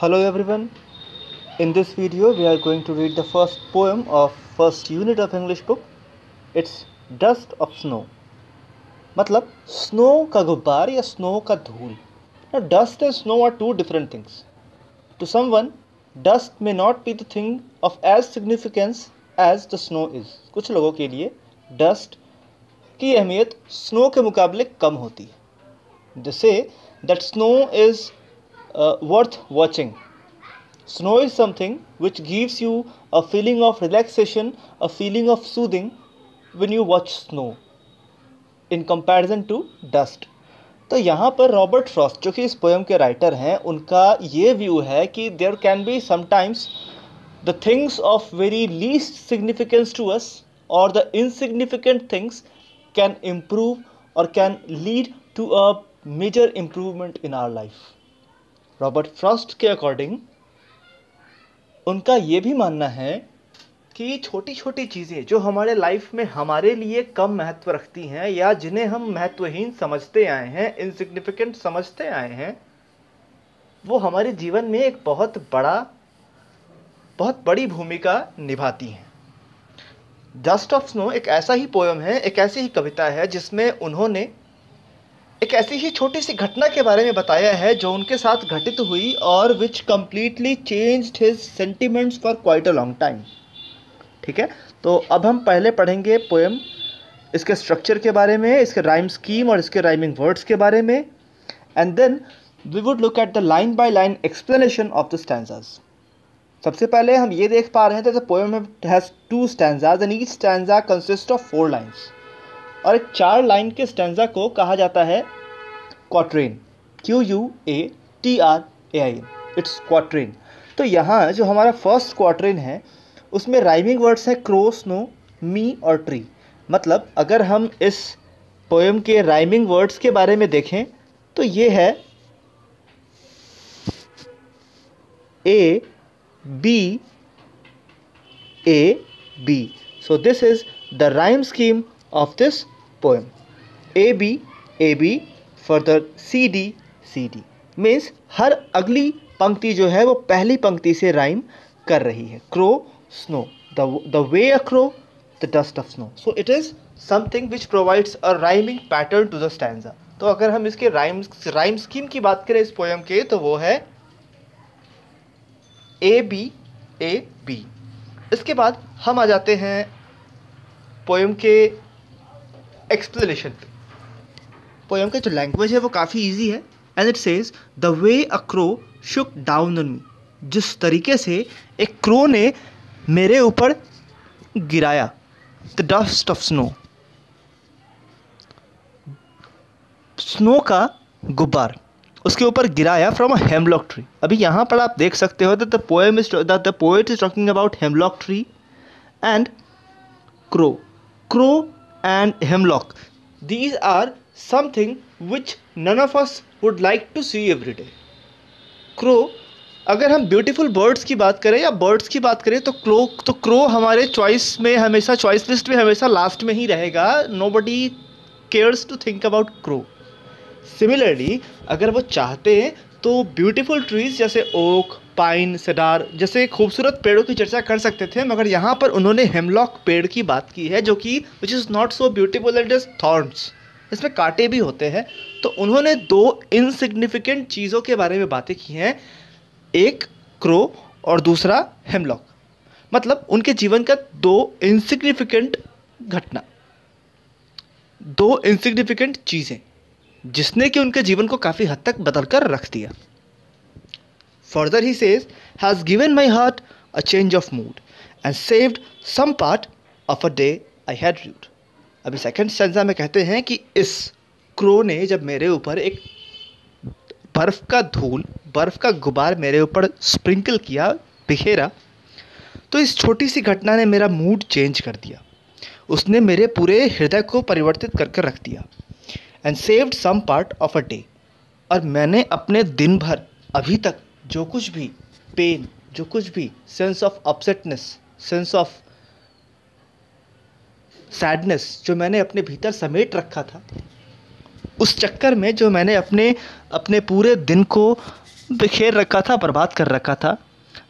Hello everyone. In this video we are going to read the first poem of first unit of English book. It's Dust of Snow. मतलब snow का गुब्बार या snow का धूल. Now dust and snow are two different things. To someone, dust may not be the thing of as significance as the snow is. कुछ लोगों के लिए dust की अहमियत स्नो के मुकाबले कम होती है. They say that snow is worth watching. Snow is something which gives you a feeling of relaxation, a feeling of soothing when you watch snow in comparison to dust. तो यहाँ पर Robert Frost जो कि इस poem के writer हैं, उनका ये व्यू है कि there can be sometimes the things of very least significance to us और the insignificant things can improve और can lead to a major improvement in our life. Robert Frost के according उनका ये भी मानना है कि छोटी छोटी चीज़ें जो हमारे लाइफ में हमारे लिए कम महत्व रखती हैं या जिन्हें हम महत्वहीन समझते आए हैं, इनसिग्निफिकेंट समझते आए हैं, वो हमारे जीवन में एक बहुत बड़ी भूमिका निभाती हैं. डस्ट ऑफ स्नो एक ऐसा ही पोएम है, एक ऐसी ही कविता है जिसमें उन्होंने एक ऐसी ही छोटी सी घटना के बारे में बताया है जो उनके साथ घटित हुई और विच completely changed his sentiments for quite a long time. ठीक है, तो अब हम पहले पढ़ेंगे पोएम, इसके स्ट्रक्चर के बारे में, इसके राइम स्कीम और इसके राइमिंग वर्ड्स के बारे में, and then we would look at the line by line explanation of the stanzas. सबसे पहले हम ये देख पा रहे हैं the poem has 2 stanzas and each stanza consist of 4 lines. और एक 4 लाइन के स्टैंजा को कहा जाता है क्वाट्रेन. QUATRAIN. It's quatrain. तो यहाँ जो हमारा फर्स्ट क्वाट्रेन है उसमें राइमिंग वर्ड्स हैं क्रो, स्नो, मी और ट्री. मतलब अगर हम इस पोएम के राइमिंग वर्ड्स के बारे में देखें तो ये है A B A B. So this is the rhyme scheme of this poem. A B further C D means हर अगली पंक्ति जो है वो पहली पंक्ति से राइम कर रही है. Crow, snow, the way a crow, the dust of snow. So it is something which provides a rhyming pattern to the stanza. तो अगर हम इसके राइम स्कीम की बात करें इस पोएम के तो वो है A B. इसके बाद हम आ जाते हैं पोएम के एक्सप्लेनेशन पे. पोएम का जो लैंग्वेज है वो काफ़ी इजी है. And it says the way a crow Shuk down on me. जिस तरीके से एक क्रो ने मेरे ऊपर गिराया, the dust of snow, snow का गुब्बार उसके ऊपर गिराया फ्रॉम अ हेमलॉक ट्री. अभी यहाँ पर आप देख सकते हो the poet is talking about hemlock tree and crow and hemlock. These are something which none of us would like to see every day. Crow, अगर हम ब्यूटीफुल बर्ड्स की बात करें या बर्ड्स की बात करें तो क्रो हमारे चॉइस लिस्ट में हमेशा लास्ट में ही रहेगा. Nobody cares to think about crow. Similarly अगर वो चाहते हैं तो ब्यूटीफुल ट्रीज जैसे ओक, पाइन, सेडार जैसे खूबसूरत पेड़ों की चर्चा कर सकते थे, मगर यहाँ पर उन्होंने हेमलॉक पेड़ की बात की है जो कि which is not so beautiful and is thorns. इसमें कांटे भी होते हैं. तो उन्होंने 2 इनसिग्निफिकेंट चीज़ों के बारे में बातें की हैं, एक क्रो और दूसरा हेमलॉक. मतलब उनके जीवन का 2 इनसिग्निफिकेंट घटना, 2 इनसिग्निफिकेंट चीज़ें जिसने कि उनके जीवन को काफ़ी हद तक बदल कर रख दिया. Further he says, has given my heart a change of mood and saved some part of a day I had rued. अभी सेकंड स्टैंजा में कहते हैं कि इस क्रो ने जब मेरे ऊपर एक बर्फ़ का गुबार मेरे ऊपर स्प्रिंकल किया, बिखेरा, तो इस छोटी सी घटना ने मेरा मूड चेंज कर दिया. उसने मेरे पूरे हृदय को परिवर्तित करके रख दिया. And saved some part of a day. और मैंने अपने दिन भर अभी तक जो कुछ भी पेन, जो कुछ भी sense of upsetness, sense of sadness जो मैंने अपने भीतर समेट रखा था, उस चक्कर में जो मैंने अपने पूरे दिन को बिखेर रखा था, बर्बाद कर रखा था,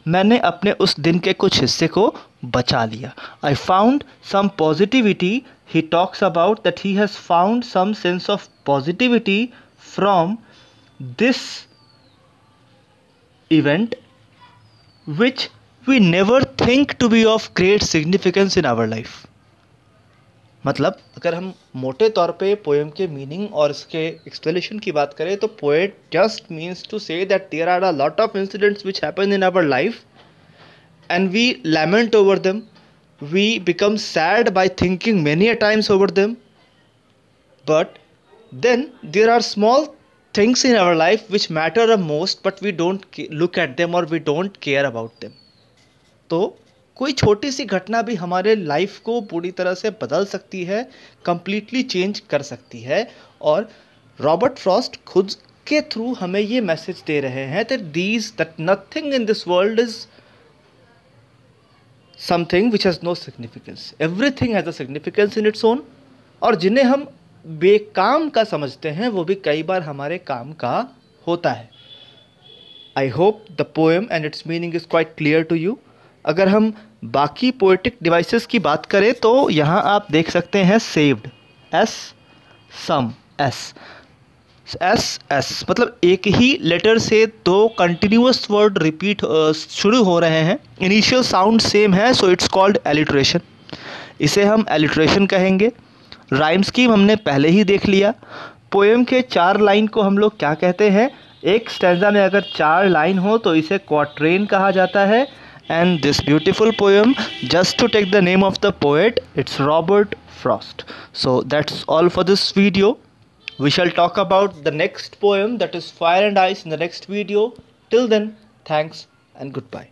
मैंने अपने उस दिन के कुछ हिस्से को बचा लिया. I found some positivity. He talks about that he has found some sense of positivity from this event which we never think to be of great significance in our life. मतलब अगर हम मोटे तौर पे पोएम के meaning और इसके explanation की बात करें तो poet just means to say that there are a lot of incidents which happen in our life and we lament over them, we become sad by thinking many a times over them, but then there are small things in our life which matter the most but we don't look at them or we don't care about them. तो कोई छोटी सी घटना भी हमारे life को पूरी तरह से बदल सकती है, कंप्लीटली चेंज कर सकती है. और रॉबर्ट फ्रॉस्ट खुद के थ्रू हमें ये मैसेज दे रहे हैं that nothing in this world is something which has no significance. Everything has a significance in its own. और जिन्हें हम बेकाम का समझते हैं वो भी कई बार हमारे काम का होता है. I hope the poem and its meaning is quite clear to you. अगर हम बाकी पोएटिक डिवाइसेस की बात करें तो यहाँ आप देख सकते हैं सेव्ड, एस, सम, एस. एस मतलब एक ही लेटर से दो कंटिन्यूअस वर्ड रिपीट शुरू हो रहे हैं. इनिशियल साउंड सेम है, सो इट्स कॉल्ड एलिट्रेशन. इसे हम एलिट्रेशन कहेंगे. राइम स्कीम हमने पहले ही देख लिया. पोएम के 4 लाइन को हम लोग क्या कहते हैं? एक स्टैंजा में अगर 4 लाइन हो तो इसे क्वाट्रेन कहा जाता है. And this beautiful poem, just to take the name of the poet, it's Robert Frost. So that's all for this video. We shall talk about the next poem, that is Fire and Ice, in the next video. Till then, thanks and goodbye.